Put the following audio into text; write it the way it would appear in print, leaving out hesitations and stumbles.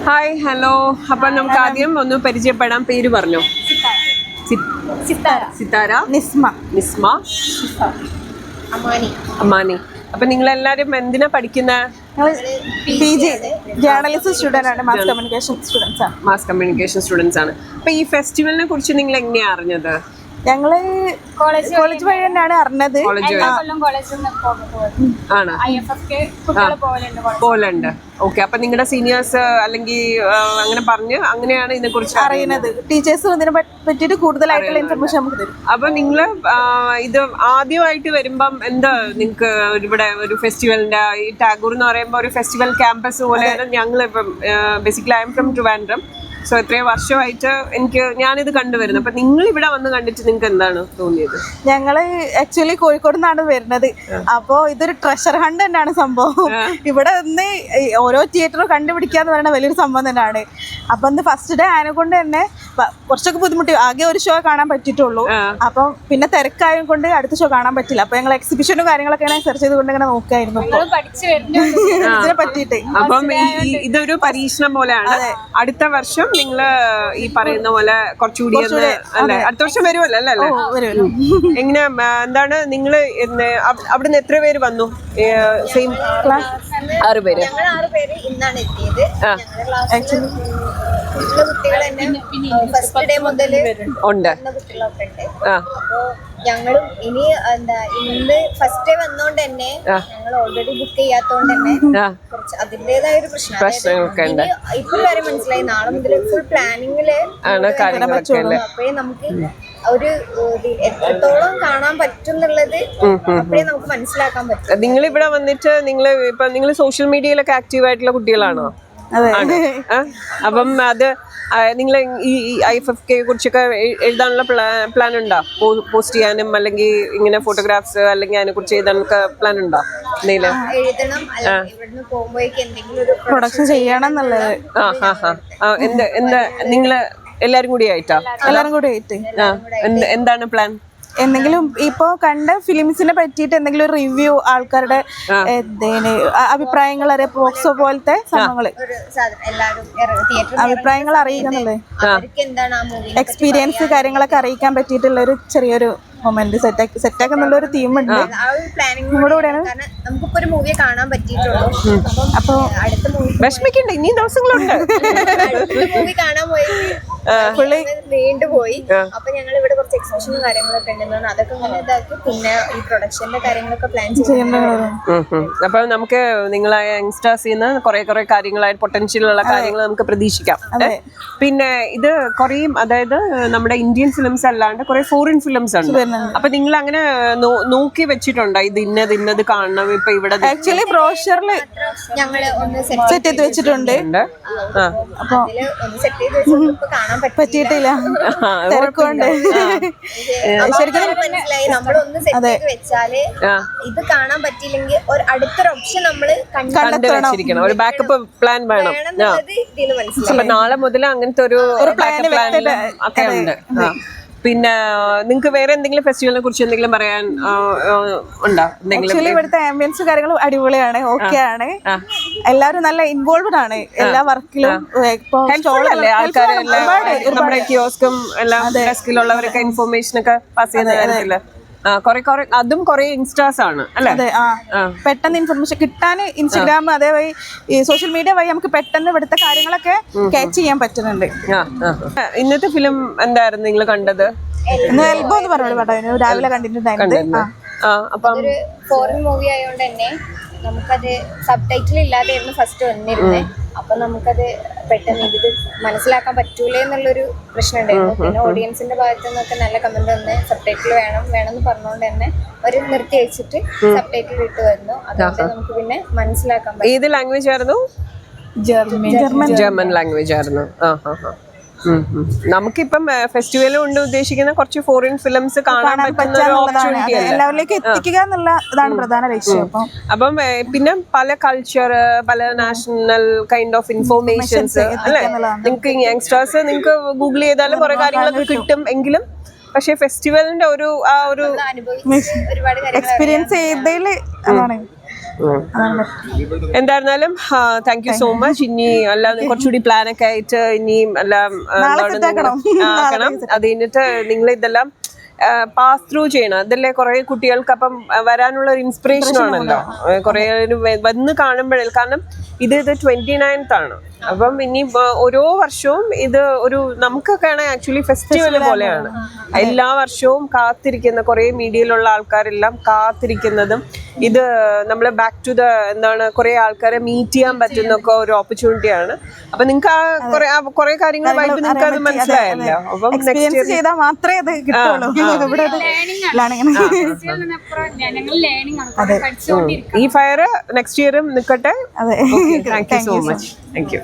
Hi hello. അപ്പം നമുക്ക് ആദ്യം ഒന്ന് പരിചയപ്പെടാം. പേര് പറഞ്ഞോ. സിത്താര, നിസ്മ, അമാനി. അപ്പൊ നിങ്ങളെല്ലാരും എന്തിനാ പഠിക്കുന്ന? ജേർണലിസം സ്റ്റുഡന്റ് ആണ്. മാസ് കമ്മ്യൂണിക്കേഷൻ സ്റ്റുഡൻസ് ആണ്. അപ്പൊ ഈ ഫെസ്റ്റിവലിനെ കുറിച്ച് നിങ്ങൾ എങ്ങനെയാ അറിഞ്ഞത്? ഞങ്ങള് കോളേജ് വഴി തന്നെയാണ് അറിഞ്ഞത്. പോലുണ്ട്. ഓക്കെ. അപ്പൊ നിങ്ങളുടെ സീനിയേഴ്സ് അല്ലെങ്കിൽ അങ്ങനെ പറഞ്ഞ് അങ്ങനെയാണ് ഇതിനെ കുറിച്ച് അറിയുന്നത്. ടീച്ചേഴ്സ് ഇതിനെ പറ്റിയിട്ട് കൂടുതലായിട്ടുള്ള ഇൻഫർമേഷൻ നമുക്ക് തരും. അപ്പൊ നിങ്ങള് ഇത് ആദ്യമായിട്ട് വരുമ്പം എന്താ നിങ്ങക്ക് ഇവിടെ ഒരു ഫെസ്റ്റിവലിന്റെ ഈ ടാഗോർ എന്ന് പറയുമ്പോൾ ഒരു ഫെസ്റ്റിവൽ ക്യാമ്പസ് പോലെയാണ്. ഞങ്ങൾ ഇപ്പം basically I am from Trivandrum. So എത്രയോ വർഷമായിട്ട് ഞാനിത് കണ്ടുവരുന്നു. അപ്പൊ നിങ്ങൾ ഇവിടെ വന്ന് കണ്ടിട്ട് നിങ്ങൾക്ക് എന്താണ് തോന്നിയത്? ഞങ്ങള് ആക്ച്വലി കോഴിക്കോട് നിന്നാണ് വരുന്നത്. അപ്പോ ഇതൊരു ട്രഷർ ഹണ്ട് തന്നെയാണ് സംഭവം. ഇവിടെ ഒന്ന് ഓരോ തിയേറ്ററും കണ്ടുപിടിക്കാന്ന് പറയുന്ന വലിയൊരു സംഭവം തന്നെയാണ്. അപ്പൊ ഇന്ന് ഫസ്റ്റ് ഡേ ആയനെ കൊണ്ട് തന്നെ കുറച്ചൊക്കെ ബുദ്ധിമുട്ടി. ആകെ ഒരു ഷോ കാണാൻ പറ്റിയിട്ടുള്ളൂ. അപ്പം പിന്നെ തിരക്കായത് കൊണ്ട് അടുത്ത ഷോ കാണാൻ പറ്റില്ല. അപ്പൊ ഞങ്ങൾ എക്സിബിഷനും കാര്യങ്ങളൊക്കെ ഇങ്ങനെ സെർച്ച് ചെയ്തുകൊണ്ട് ഇങ്ങനെ നോക്കായിരുന്നു ഇതിനെ പറ്റിയിട്ട്. അപ്പം ഇതൊരു പരീക്ഷണം പോലെയാണ്. അടുത്ത വർഷം നിങ്ങള് ഈ പറയുന്ന പോലെ കുറച്ചുകൂടി അല്ലെ, അടുത്ത വർഷം വരുമല്ലോ അല്ലേ? എങ്ങനെ എന്താണ് നിങ്ങള് അവിടുന്ന് എത്ര പേര് വന്നു? സെയിം 6 പേര്. ഇന്നാണ് എത്തിയത്. കുട്ടികൾ ഫസ്റ്റ് ഡേ മുതൽ ഉണ്ട്. കുട്ടികളൊക്കെ ഉണ്ട്. അപ്പോ ഞങ്ങളും ഇനി ഇന്ന് ഫസ്റ്റ് ഡേ വന്നോണ്ട് തന്നെ ഞങ്ങൾ ഓൾറെഡി ബുക്ക് ചെയ്യാത്തോണ്ട് തന്നെ കുറച്ച് അതിന്റേതായ ഒരു പ്രശ്നം ഇപ്പൊ കാര്യം മനസ്സിലായി. നാളെ മുതൽ ഫുൾ പ്ലാനിങ്ങില് അപ്പോഴേ നമുക്ക് ഒരു എത്രത്തോളം കാണാൻ പറ്റും എന്നുള്ളത് അപ്പോഴേ നമുക്ക് മനസ്സിലാക്കാൻ പറ്റും. നിങ്ങൾ ഇവിടെ വന്നിട്ട് നിങ്ങൾ സോഷ്യൽ മീഡിയയിലൊക്കെ ആക്റ്റീവ് ആയിട്ടുള്ള കുട്ടികളാണോ? അപ്പം അത് നിങ്ങൾ ഈ IFFK കുറിച്ചൊക്കെ എഴുതാനുള്ള പ്ലാൻ ഉണ്ടോ? പോസ്റ്റ് ചെയ്യാനും അല്ലെങ്കിൽ ഇങ്ങനെ ഫോട്ടോഗ്രാഫ്സ് അല്ലെങ്കിൽ അതിനെ കുറിച്ച് എഴുതാനൊക്കെ പ്ലാൻ ഉണ്ടോ? എഴുതണം, ഇവിടുന്ന് പോകുമ്പോഴേക്ക് എന്തെങ്കിലും ഒരു പ്രൊഡക്ഷൻ ചെയ്യണം എന്നുള്ളത്. എന്താ നിങ്ങള് എല്ലാരും കൂടി ആയിട്ടാ? എല്ലാരും കൂടി ആയിട്ട് എന്താണ് പ്ലാൻ? എന്തെങ്കിലും ഇപ്പോ കണ്ട ഫിലിംസിനെ പറ്റിയിട്ട് എന്തെങ്കിലും ഒരു റിവ്യൂ, ആൾക്കാരുടെ അഭിപ്രായങ്ങൾ അറിയാം, ബോക്സോ പോലത്തെ സംഭവങ്ങള് അഭിപ്രായങ്ങൾ അറിയിക്കുന്നുള്ളത്, എക്സ്പീരിയൻസ് കാര്യങ്ങളൊക്കെ അറിയിക്കാൻ പറ്റിയിട്ടുള്ള ഒരു ചെറിയൊരു മൊമെന്റ് സെറ്റാക്കുന്നുള്ള ഒരു തീമുണ്ട്. നമുക്കിപ്പോ ഒരു മൂവിയെ കാണാൻ പറ്റിയിട്ടുള്ളൂ. അപ്പൊ അടുത്ത മൂവി വിഷമിക്കണ്ട, ഇനി ദിവസങ്ങളുണ്ട്. മൂവി കാണാൻ പോയി നീണ്ടുപോയി. അപ്പൊ ഞങ്ങൾ ഇവിടെ കുറച്ച് എക്സിബിഷനും കാര്യങ്ങളൊക്കെ ഉണ്ടെന്നാണ്. അതൊക്കെ അങ്ങനെ ഇതാക്കി പിന്നെ ഈ പ്രൊഡക്ഷന്റെ കാര്യങ്ങളൊക്കെ പ്ലാൻ ചെയ്യുന്നുണ്ട്. അപ്പൊ നമുക്ക് നിങ്ങളെ യങ്സ്റ്റേഴ്സിന്ന് കുറെ കാര്യങ്ങളായിട്ട് പൊട്ടൻഷ്യൽ ഉള്ള കാര്യങ്ങൾ നമുക്ക് പ്രതീക്ഷിക്കാം. പിന്നെ ഇത് കുറേ, അതായത് നമ്മുടെ ഇന്ത്യൻ ഫിലിംസ് അല്ലാണ്ട് കുറെ ഫോറിൻ ഫിലിംസ് ഉണ്ട്. അപ്പൊ നിങ്ങൾ അങ്ങനെ നോക്കി വെച്ചിട്ടുണ്ടോ ഇത് ഇന്നത് കാണണം? ഇപ്പൊ ഇവിടെ ആക്ച്വലി ബ്രോഷറിൽ ഞങ്ങള് ഒന്ന് സെറ്റ് ചെയ്ത് വെച്ചിട്ടുണ്ട്. അപ്പൊ ഒന്ന് സെറ്റ് ചെയ്ത് വെച്ചിട്ട് കാണാൻ പറ്റിയിട്ടില്ല, തിരക്കുണ്ട്. ശരിക്കും മനസ്സിലായി. നമ്മളൊന്ന് സെറ്റ് ചെയ്ത് വെച്ചാല് ഇത് കാണാൻ പറ്റിയില്ലെങ്കിൽ ഒരു അടുത്തൊരു ഓപ്ഷൻ നമ്മള് കണ്ടെത്തിയിരിക്കണം. ഒരു ബാക്കപ്പ് പ്ലാൻ വേണം. അപ്പൊ നാളെ മുതൽ അങ്ങനത്തെ ഒരു പ്ലാൻ ഒക്കെ ഉണ്ട്. പിന്നെ നിങ്ങൾക്ക് വേറെ എന്തെങ്കിലും ഫെസ്റ്റിവലിനെ കുറിച്ച് എന്തെങ്കിലും പറയാൻ ഉണ്ടോ? ഇവിടുത്തെ ആംബിയൻസ് കാര്യങ്ങളും അടിപൊളിയാണ്, ഓക്കെ ആണ്. എല്ലാവരും നല്ല ഇൻവോൾവ്ഡ് ആണ് എല്ലാ വർക്കിലും. ആൾക്കാർ നമ്മുടെ കിയോസ്കും എല്ലാം ഡെസ്കിലുള്ളവരൊക്കെ ഇൻഫോർമേഷൻ ഒക്കെ പാസ് ചെയ്യുന്ന കാര്യത്തില് അതും കുറെ ഇൻസ്റ്റാസ് ആണ് അല്ലെ? പെട്ടെന്ന് ഇൻഫർമേഷൻ കിട്ടാൻ ഇൻസ്റ്റഗ്രാം അതേവഴി സോഷ്യൽ മീഡിയ വഴി നമുക്ക് പെട്ടെന്ന് ഇവിടുത്തെ കാര്യങ്ങളൊക്കെ ക്യാച്ച് ചെയ്യാൻ പറ്റുന്നുണ്ട്. ഇന്നത്തെ ഫിലിം എന്തായിരുന്നു നിങ്ങൾ കണ്ടത്? എൽബോ എന്ന് പറഞ്ഞു രാവിലെ കണ്ടിട്ടുണ്ടായിരുന്നു. അതൊരു ഫോറിൻ മൂവി ആയതുകൊണ്ട് തന്നെ നമുക്കത് സബ് ടൈറ്റിൽ ഇല്ലാതെയായിരുന്നു ഫസ്റ്റ് വന്നിരുന്നത്. അപ്പൊ നമുക്കത് പെട്ടെന്ന് ഇത് മനസ്സിലാക്കാൻ പറ്റൂലേ എന്നുള്ളൊരു പ്രശ്നം ഉണ്ടായിരുന്നു. പിന്നെ ഓഡിയൻസിന്റെ ഭാഗത്തു നിന്നൊക്കെ നല്ല കമന്റ് വന്ന് സബ് ടൈറ്റിൽ വേണമെന്ന് പറഞ്ഞുകൊണ്ട് തന്നെ ഒരു നിർത്തി വെച്ചിട്ട് സബ് ടൈറ്റിൽ ഇട്ട് വരുന്നു. അതുകൊണ്ട് നമുക്ക് പിന്നെ മനസ്സിലാക്കാൻ പറ്റും. ഏത് ലാംഗ്വേജ് ആയിരുന്നു? ജർമ്മൻ ലാംഗ്വേജ് ആയിരുന്നു. നമുക്കിപ്പം ഫെസ്റ്റിവൽ കൊണ്ട് ഉദ്ദേശിക്കുന്ന കുറച്ച് ഫോറിൻ ഫിലിംസ് കാണാൻ പറ്റുന്ന ഒരു ഓപ്പർച്യൂണിറ്റി എല്ലാവരിലേക്ക് എത്തിക്കുക എന്നുള്ള ഇതാണ് പ്രധാന ലക്ഷ്യം. അപ്പം പിന്നെ പല കൾച്ചർ, പല നാഷണൽ കൈൻഡ് ഓഫ് ഇൻഫോർമേഷൻസ് അല്ലെ? നിങ്ങൾക്ക് യങ്സ്റ്റേഴ്സ് നിങ്ങൾക്ക് ഗൂഗിൾ ചെയ്താലും കുറെ കാര്യങ്ങളൊക്കെ കിട്ടും. എങ്കിലും പക്ഷെ ഫെസ്റ്റിവലിന്റെ ഒരു എക്സ്പീരിയൻസ് ചെയ്തതിൽ അതാണ് എന്തായിരുന്നാലും താങ്ക് യു സോ മച്ച്. ഇനി എല്ലാം കുറച്ചുകൂടി പ്ലാനൊക്കെ ആയിട്ട് ഇനിയും എല്ലാം ആക്കണം. അത് കഴിഞ്ഞിട്ട് നിങ്ങൾ ഇതെല്ലാം പാസ് ത്രൂ ചെയ്യണം. അതല്ലേ കുറെ കുട്ടികൾക്ക് അപ്പം വരാനുള്ള ഒരു ഇൻസ്പിറേഷൻ ആണല്ലോ കുറെ വന്ന് കാണുമ്പോഴേ. കാരണം ഇത് 29th ആണ്. അപ്പം ഇനി ഓരോ വർഷവും ഇത് ഒരു നമുക്കൊക്കെയാണ് ആക്ച്വലി ഫെസ്റ്റിവൽ പോലെയാണ്. എല്ലാ വർഷവും കാത്തിരിക്കുന്ന കുറെ മീഡിയയിലുള്ള ആൾക്കാരെല്ലാം കാത്തിരിക്കുന്നതും ഇത് നമ്മളെ ബാക്ക് ടു എന്താണ് കുറെ ആൾക്കാരെ മീറ്റ് ചെയ്യാൻ പറ്റുന്നൊക്കെ ഒരു ഓപ്പർച്യൂണിറ്റിയാണ്. അപ്പൊ നിങ്ങൾക്ക് കുറെ കാര്യങ്ങളുമായിട്ട് നിങ്ങൾക്ക് അത് മനസ്സിലായല്ലോ. അപ്പം നെക്സ്റ്റ് ചെയ്താൽ മാത്രമേ അത് കിട്ടുള്ളൂ. ഈ ഫയർ നെക്സ്റ്റ് ഇയറും നിൽക്കട്ടെ. Thank you so much. Thank you.